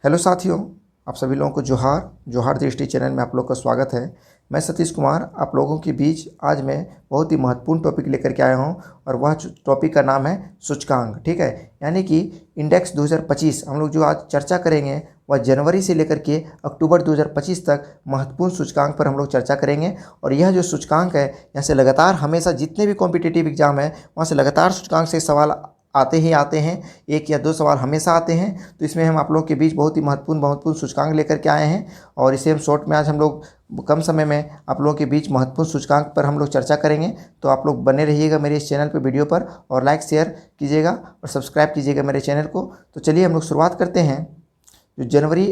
Hello साथियों, आप सभी लोगों को जोहार जोहार दृष्टि चैनल में आप लोग का स्वागत है। मैं सतीश कुमार आप लोगों के बीच आज मैं बहुत ही महत्वपूर्ण टॉपिक लेकर के आया हूं और वह टॉपिक का नाम है सूचकांक। ठीक है, यानी कि इंडेक्स 2025 हम लोग जो आज चर्चा करेंगे वह जनवरी से लेकर के अक्टूबर 2025 तक महत्वपूर्ण सूचकांक पर हम लोग चर्चा करेंगे। और यह जो सूचकांक है यहाँ से लगातार हमेशा जितने भी कॉम्पिटिटिव एग्जाम है वहाँ से लगातार सूचकांक से सवाल आते ही आते हैं, एक या दो सवाल हमेशा आते हैं। तो इसमें हम आप लोगों के बीच बहुत ही महत्वपूर्ण सूचकांक लेकर के आए हैं और इसे हम शॉर्ट में आज हम लोग कम समय में आप लोगों के बीच महत्वपूर्ण सूचकांक पर हम लोग चर्चा करेंगे। तो आप लोग बने रहिएगा मेरे इस चैनल पर वीडियो पर और लाइक शेयर कीजिएगा और सब्सक्राइब कीजिएगा मेरे चैनल को। तो चलिए हम लोग शुरुआत करते हैं। जो जनवरी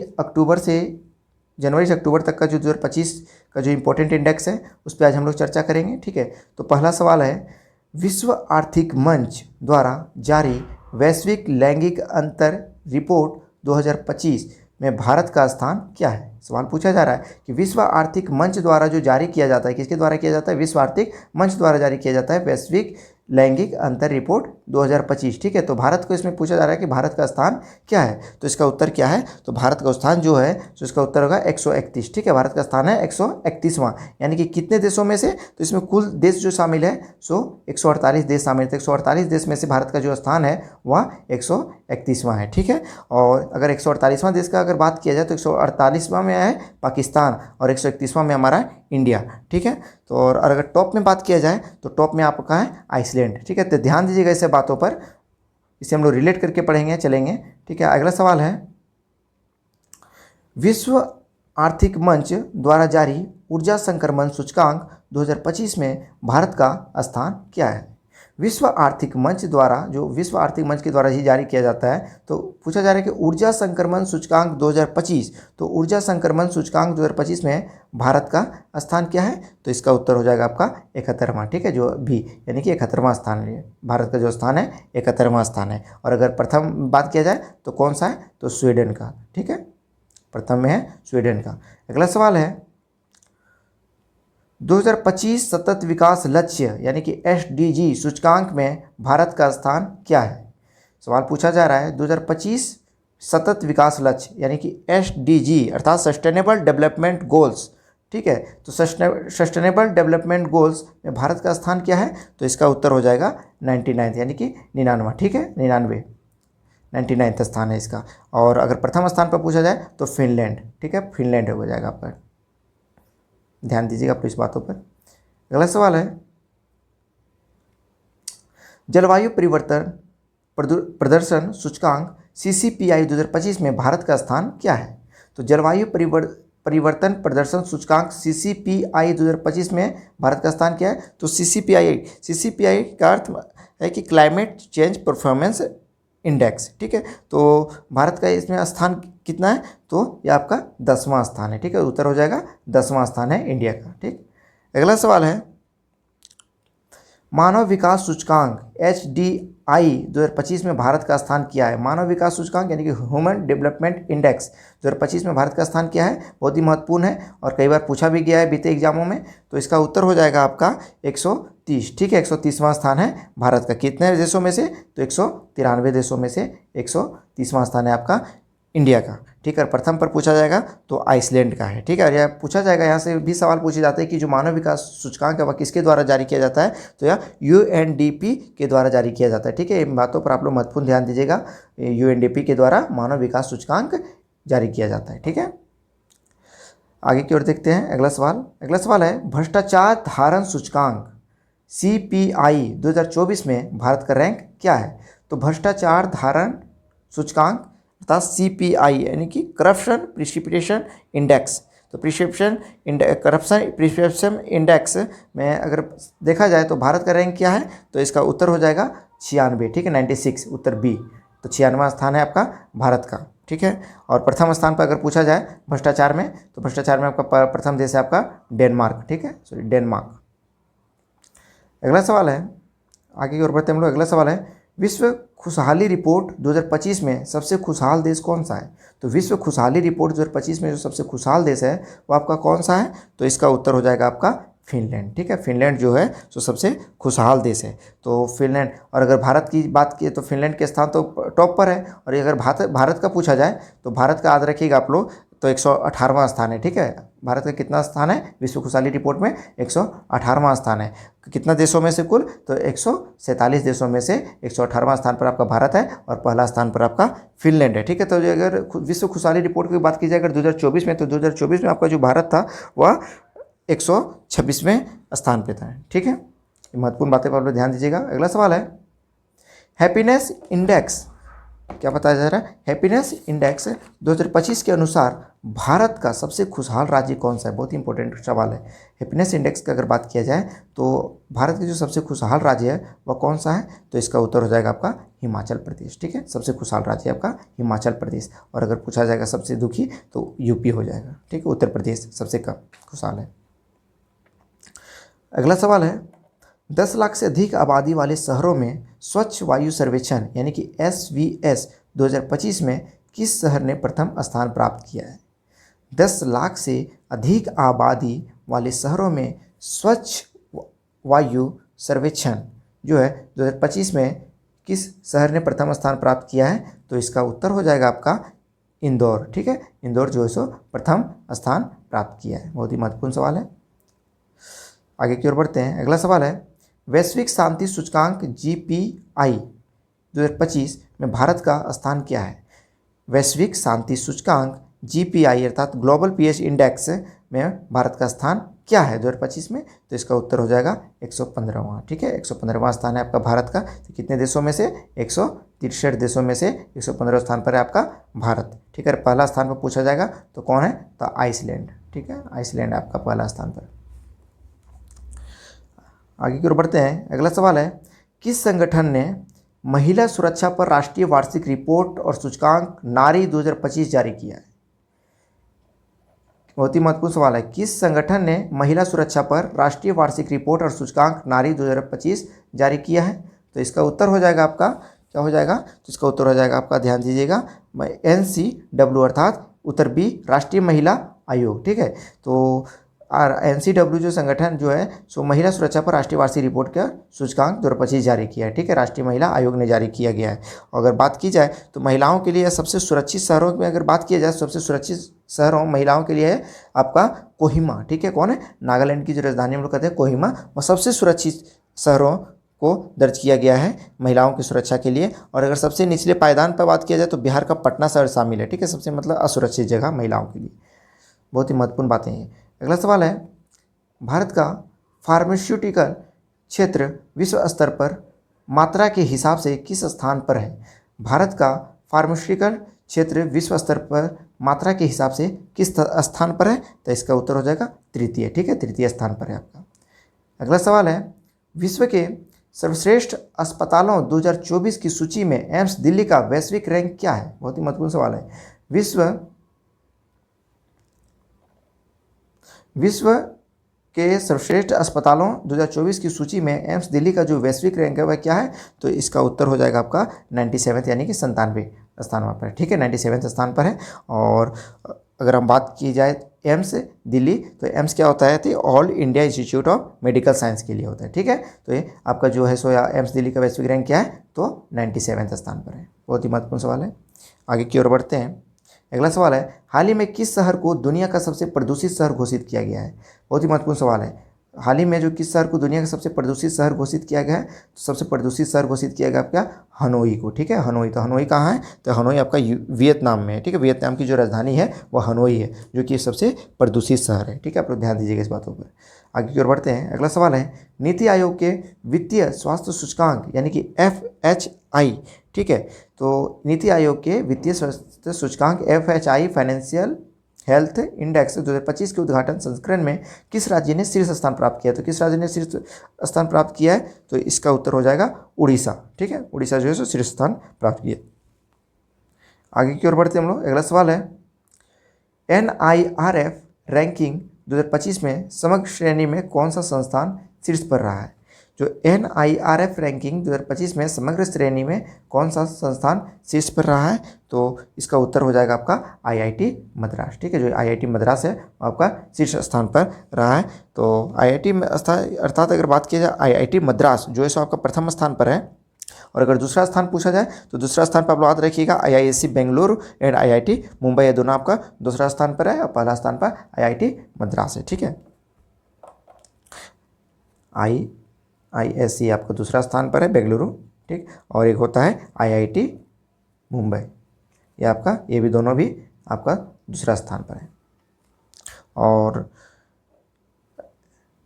से अक्टूबर तक का जो 2025 का जो इम्पोर्टेंट इंडेक्स है उस पर आज हम लोग चर्चा करेंगे। ठीक है, तो पहला सवाल है, विश्व आर्थिक मंच द्वारा जारी वैश्विक लैंगिक अंतर रिपोर्ट 2025 में भारत का स्थान क्या है। सवाल पूछा जा रहा है कि विश्व आर्थिक मंच द्वारा जो जारी किया जाता है, किसके द्वारा किया जाता है, विश्व आर्थिक मंच द्वारा जारी किया जाता है वैश्विक लैंगिक अंतर रिपोर्ट 2025। ठीक है, तो भारत को इसमें पूछा जा रहा है कि भारत का स्थान क्या है। तो इसका उत्तर क्या है, तो भारत का स्थान जो है तो इसका उत्तर होगा 131। ठीक है, भारत का स्थान है 131वां, यानी कि कितने देशों में से, तो इसमें कुल देश जो शामिल है सो 148 देश शामिल थे। 148 देश में से भारत का जो स्थान है वह 131वां है। ठीक है, और अगर 148वां देश का अगर बात किया जाए तो 148वां में है पाकिस्तान और 131वां में हमारा इंडिया। ठीक है, तो और अगर टॉप में बात किया जाए तो टॉप में आपका है आइसलैंड। ठीक है, तो ध्यान दीजिएगा इसे बातों पर, इसे हम लोग रिलेट करके पढ़ेंगे चलेंगे। ठीक है, अगला सवाल है, विश्व आर्थिक मंच द्वारा जारी ऊर्जा संक्रमण सूचकांक 2025 में भारत का स्थान क्या है। विश्व आर्थिक मंच के द्वारा ही जारी किया जाता है। तो पूछा जा रहा है कि ऊर्जा संक्रमण सूचकांक 2025, तो ऊर्जा संक्रमण सूचकांक 2025 में भारत का स्थान क्या है, तो इसका उत्तर हो जाएगा आपका 71वां। ठीक है, जो भी यानी कि 71वां स्थान है भारत का, जो स्थान है 71वां स्थान है। और अगर प्रथम बात किया जाए तो कौन सा है, तो स्वीडन का। ठीक है, प्रथम में है स्वीडन का। अगला सवाल है, 2025 सतत विकास लक्ष्य यानी कि SDG सूचकांक में भारत का स्थान क्या है। सवाल पूछा जा रहा है 2025 सतत विकास लक्ष्य यानी कि SDG अर्थात सस्टेनेबल डेवलपमेंट गोल्स। ठीक है, तो सस्टेनेबल डेवलपमेंट गोल्स में भारत का स्थान क्या है, तो इसका उत्तर हो जाएगा 99 यानी कि 99। ठीक है, 99 स्थान है इसका। और अगर प्रथम स्थान पर पूछा जाए तो फिनलैंड। ठीक है, फिनलैंड हो जाएगा आपका, ध्यान दीजिएगा अपनी इस बातों पर। अगला सवाल है, जलवायु परिवर्तन प्रदर्शन सूचकांक CCPI 2025 में भारत का स्थान क्या है। तो जलवायु परिवर्तन प्रदर्शन सूचकांक CCPI 2025 में भारत का स्थान क्या है, तो CCPI का अर्थ है कि क्लाइमेट चेंज परफॉर्मेंस इंडेक्स। ठीक है, तो भारत का इसमें स्थान कितना है, तो ये आपका 10वां स्थान है। ठीक है, उत्तर हो जाएगा 10वां स्थान है इंडिया का। ठीक, अगला सवाल है, मानव विकास सूचकांक HDI 2025 में भारत का स्थान क्या है। मानव विकास सूचकांक यानी कि ह्यूमन डेवलपमेंट इंडेक्स 2025 में भारत का स्थान क्या है, बहुत ही महत्वपूर्ण है और कई बार पूछा भी गया है बीते एग्जामों में। तो इसका उत्तर हो जाएगा आपका 130। ठीक है, 130वां स्थान है भारत का। कितने देशों में से, तो 193 देशों में से 130वां स्थान है आपका इंडिया का। ठीक है, प्रथम पर पूछा जाएगा तो आइसलैंड का है। ठीक है, और यह पूछा जाएगा, यहाँ से भी सवाल पूछे जाते हैं कि जो मानव विकास सूचकांक है वह किसके द्वारा जारी किया जाता है, तो यह UNDP के द्वारा जारी किया जाता है। ठीक है, इन बातों पर आप लोग महत्वपूर्ण ध्यान दीजिएगा, UNDP के द्वारा मानव विकास सूचकांक जारी किया जाता है। ठीक है, आगे की ओर देखते हैं। अगला सवाल है, भ्रष्टाचार धारण सूचकांक CPI 2024 में भारत का रैंक क्या है। तो भ्रष्टाचार धारण सूचकांक अर्थात CPI यानी कि करप्शन प्रिसिपिटेशन इंडेक्स। तो करप्शन प्रिसिपिटेशन इंडेक्स में अगर देखा जाए तो भारत का रैंक क्या है, तो इसका उत्तर हो जाएगा 96। ठीक है, 96 उत्तर B, तो 96वां स्थान है आपका भारत का। ठीक है, और प्रथम स्थान पर अगर पूछा जाए भ्रष्टाचार में, तो भ्रष्टाचार में आपका प्रथम देश है आपका डेनमार्क। ठीक है, सॉरी डेनमार्क। अगला सवाल है, आगे की ओर बढ़ते हम लोग। अगला सवाल है, विश्व खुशहाली रिपोर्ट 2025 में सबसे खुशहाल देश कौन सा है। तो विश्व खुशहाली रिपोर्ट 2025 में जो सबसे खुशहाल देश है वो आपका कौन सा है, तो इसका उत्तर हो जाएगा आपका फिनलैंड। ठीक है, फिनलैंड जो है सो सबसे खुशहाल देश है। तो फिनलैंड, और अगर भारत की बात की तो फिनलैंड के स्थान तो टॉप पर है। और अगर भारत का पूछा जाए तो भारत का याद रखिएगा आप लोग, तो 118वां स्थान है। ठीक है, भारत का कितना स्थान है विश्व खुशहाली रिपोर्ट में? 118वां स्थान है। कितना देशों में से कुल? तो 147 देशों में से 118वां स्थान पर आपका भारत है और पहला स्थान पर आपका फिनलैंड है। ठीक है, तो अगर विश्व खुशहाली रिपोर्ट की बात की जाए अगर 2024 में, तो 2024 में आपका जो भारत था वह 126वें स्थान पे था। ठीक है, महत्वपूर्ण बातें पर आप लोग ध्यान दीजिएगा। अगला सवाल है, हैप्पीनेस इंडेक्स क्या बताया जा रहा है? हैप्पीनेस इंडेक्स 2025 के अनुसार भारत का सबसे खुशहाल राज्य कौन सा है? बहुत ही इंपॉर्टेंट सवाल है। हैप्पीनेस इंडेक्स की अगर बात किया जाए तो भारत के जो सबसे खुशहाल राज्य है वह कौन सा है? तो इसका उत्तर हो जाएगा आपका हिमाचल प्रदेश। ठीक है, सबसे खुशहाल राज्य है आपका हिमाचल प्रदेश। और अगर पूछा जाएगा सबसे दुखी तो यूपी हो जाएगा। ठीक है, उत्तर प्रदेश सबसे कम खुशहाल है। अगला सवाल है, 10 लाख से अधिक आबादी वाले शहरों में स्वच्छ वायु सर्वेक्षण यानी कि SVS 2025 में किस शहर ने प्रथम स्थान प्राप्त किया है? 10 लाख से अधिक आबादी वाले शहरों में स्वच्छ वायु सर्वेक्षण जो है 2025 में किस शहर ने प्रथम स्थान प्राप्त किया है? तो इसका उत्तर हो जाएगा आपका इंदौर। ठीक है, इंदौर जो है सो प्रथम स्थान प्राप्त किया है। बहुत ही महत्वपूर्ण सवाल है। आगे की ओर बढ़ते हैं। अगला सवाल है, वैश्विक शांति सूचकांक GPI 2025 में भारत का स्थान क्या है? वैश्विक शांति सूचकांक GPI अर्थात ग्लोबल पीस इंडेक्स में भारत का स्थान क्या है 2025 में? तो इसका उत्तर हो जाएगा 115वां। ठीक है, 115वां स्थान है आपका भारत का। तो कितने देशों में से? 163 देशों में से 115वें स्थान पर है आपका भारत। ठीक है, पहला स्थान पर पूछा जाएगा तो कौन है? तो आइसलैंड। ठीक है, आइसलैंड आपका पहला स्थान पर। आगे की ओर बढ़ते हैं। अगला सवाल है, किस संगठन ने महिला सुरक्षा पर राष्ट्रीय वार्षिक रिपोर्ट और सूचकांक नारी 2025 जारी किया है? बहुत ही महत्वपूर्ण सवाल है। किस संगठन ने महिला सुरक्षा पर राष्ट्रीय वार्षिक रिपोर्ट और सूचकांक नारी 2025 जारी किया है? तो इसका उत्तर हो जाएगा आपका, क्या हो जाएगा? तो इसका उत्तर हो जाएगा आपका, ध्यान दीजिएगा, NCW अर्थात उत्तर बी राष्ट्रीय महिला आयोग। ठीक है, तो NCW जो संगठन जो है सो महिला सुरक्षा पर राष्ट्रीय वार्षिक रिपोर्ट का सूचकांक 2025 जारी किया है। ठीक है, राष्ट्रीय महिला आयोग ने जारी किया गया है। अगर बात की जाए तो महिलाओं के लिए सबसे सुरक्षित शहरों में अगर बात किया जाए, सबसे सुरक्षित शहरों महिलाओं के लिए है आपका कोहिमा। ठीक है, कौन है? नागालैंड की जो राजधानी हम लोग कहते हैं कोहिमा, वह सबसे सुरक्षित शहरों को दर्ज किया गया है महिलाओं की सुरक्षा के लिए। और अगर सबसे निचले पायदान पर बात किया जाए तो बिहार का पटना शहर शामिल है। ठीक है, सबसे मतलब असुरक्षित जगह महिलाओं के लिए। बहुत ही महत्वपूर्ण बातें हैं। अगला सवाल है, भारत का फार्मास्यूटिकल क्षेत्र विश्व स्तर पर मात्रा के हिसाब से किस स्थान पर है? भारत का फार्मास्यूटिकल क्षेत्र विश्व स्तर पर मात्रा के हिसाब से किस स्थान पर है? तो इसका उत्तर हो जाएगा तृतीय। ठीक है, तृतीय स्थान पर है आपका। अगला सवाल है, विश्व के सर्वश्रेष्ठ अस्पतालों 2024 की सूची में एम्स दिल्ली का वैश्विक रैंक क्या है? बहुत ही महत्वपूर्ण सवाल है। विश्व के सर्वश्रेष्ठ अस्पतालों 2024 की सूची में एम्स दिल्ली का जो वैश्विक रैंक है वह क्या है? तो इसका उत्तर हो जाएगा आपका 97 यानी कि 97 स्थान पर है। ठीक है, 97 स्थान पर है। और अगर हम बात की जाए एम्स दिल्ली, तो एम्स क्या होता है? तो all India institute of medical science के लिए होता है। ठीक है, तो ये आपका जो है सो एम्स दिल्ली का वैश्विक रैंक क्या है? तो 97 स्थान पर है। बहुत ही महत्वपूर्ण सवाल है। आगे की ओर बढ़ते हैं। अगला सवाल है, हाल ही में किस शहर को दुनिया का सबसे प्रदूषित शहर घोषित किया गया है? बहुत ही महत्वपूर्ण सवाल है। हाल ही में जो किस शहर को दुनिया का सबसे प्रदूषित शहर घोषित किया गया है? तो सबसे प्रदूषित शहर घोषित किया गया आपका हनोई को। ठीक है, हनोई। तो हनोई कहाँ है? तो हनोई आपका वियतनाम में है। ठीक है, वियतनाम की जो राजधानी है वह हनोई है, जो कि सबसे प्रदूषित शहर है। ठीक है, आप लोग ध्यान दीजिएगा इस बातों पर। आगे की ओर बढ़ते हैं। अगला सवाल है, नीति आयोग के वित्तीय स्वास्थ्य सूचकांक यानी कि FHI। ठीक है, तो नीति आयोग के वित्तीय स्वास्थ्य सूचकांक FHI फाइनेंशियल हेल्थ इंडेक्स 2025 के उद्घाटन संस्करण में किस राज्य ने शीर्ष स्थान प्राप्त किया? तो किस राज्य ने शीर्ष स्थान प्राप्त किया है? तो इसका उत्तर हो जाएगा उड़ीसा। ठीक है, उड़ीसा जो है सो शीर्ष स्थान प्राप्त किया। आगे की ओर बढ़ते हम लोग। अगला सवाल है, NIRF रैंकिंग 2025 में समग्र श्रेणी में कौन सा संस्थान शीर्ष पर रहा है? जो NIRF रैंकिंग 2025 में समग्र श्रेणी में कौन सा संस्थान शीर्ष पर रहा है? तो इसका उत्तर हो जाएगा आपका IIT मद्रास। ठीक है, जो IIT मद्रास है आपका शीर्ष स्थान पर रहा है। तो IIT अर्थात अगर बात की जाए IIT मद्रास जो है सो आपका प्रथम स्थान पर है। और अगर दूसरा स्थान पूछा जाए तो दूसरा स्थान पर आप लोग याद रखिएगा IISc Bengaluru and IIT Mumbai, ये दोनों आपका दूसरा स्थान पर है और पहला स्थान पर IIT मद्रास है। ठीक है, IISc आपका दूसरा स्थान पर है बेंगलुरु, ठीक, और एक होता है IIT मुंबई, ये भी दोनों भी आपका दूसरा स्थान पर है। और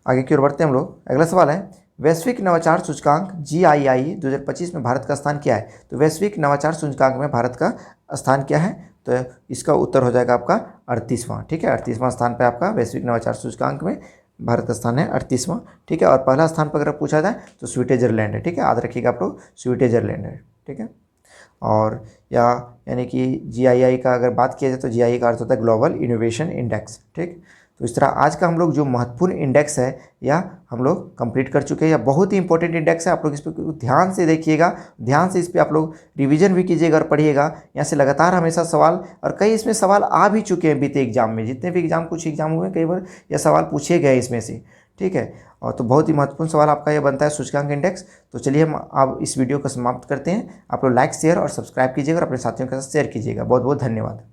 आगे की ओर बढ़ते हैं हम लोग। अगला सवाल है वैश्विक नवाचार सूचकांक GII 2025 में भारत का स्थान क्या है? तो वैश्विक नवाचार सूचकांक में भारत का स्थान क्या है? तो इसका उत्तर हो जाएगा आपका 38वां। ठीक है, 38वां स्थान पे आपका वैश्विक नवाचार सूचकांक में भारत का स्थान है 38वां। ठीक है, और पहला स्थान पर अगर पूछा जाए तो स्विट्जरलैंड है। ठीक है, याद रखिएगा आप लोग, स्विट्जरलैंड है। ठीक है, और यानी कि GII का अगर बात किया जाए तो GII का अर्थ होता है ग्लोबल इनोवेशन इंडेक्स। ठीक, तो इस तरह आज का हम लोग जो महत्वपूर्ण इंडेक्स है या हम लोग कंप्लीट कर चुके हैं, या बहुत ही इंपॉर्टेंट इंडेक्स है। आप लोग इस पर ध्यान से देखिएगा, ध्यान से इस पर आप लोग रिवीजन भी कीजिएगा और पढ़िएगा। यहाँ से लगातार हमेशा सवाल, और कई इसमें सवाल आ भी चुके हैं बीते एग्जाम में, जितने भी कुछ एग्जाम हुए कई बार यह सवाल पूछे गए इसमें से। ठीक है, और तो बहुत ही महत्वपूर्ण सवाल आपका यह बनता है सूचकांक इंडेक्स। तो चलिए हम अब इस वीडियो को समाप्त करते हैं। आप लोग लाइक, शेयर और सब्सक्राइब कीजिएगा और अपने साथियों के साथ शेयर कीजिएगा। बहुत बहुत धन्यवाद।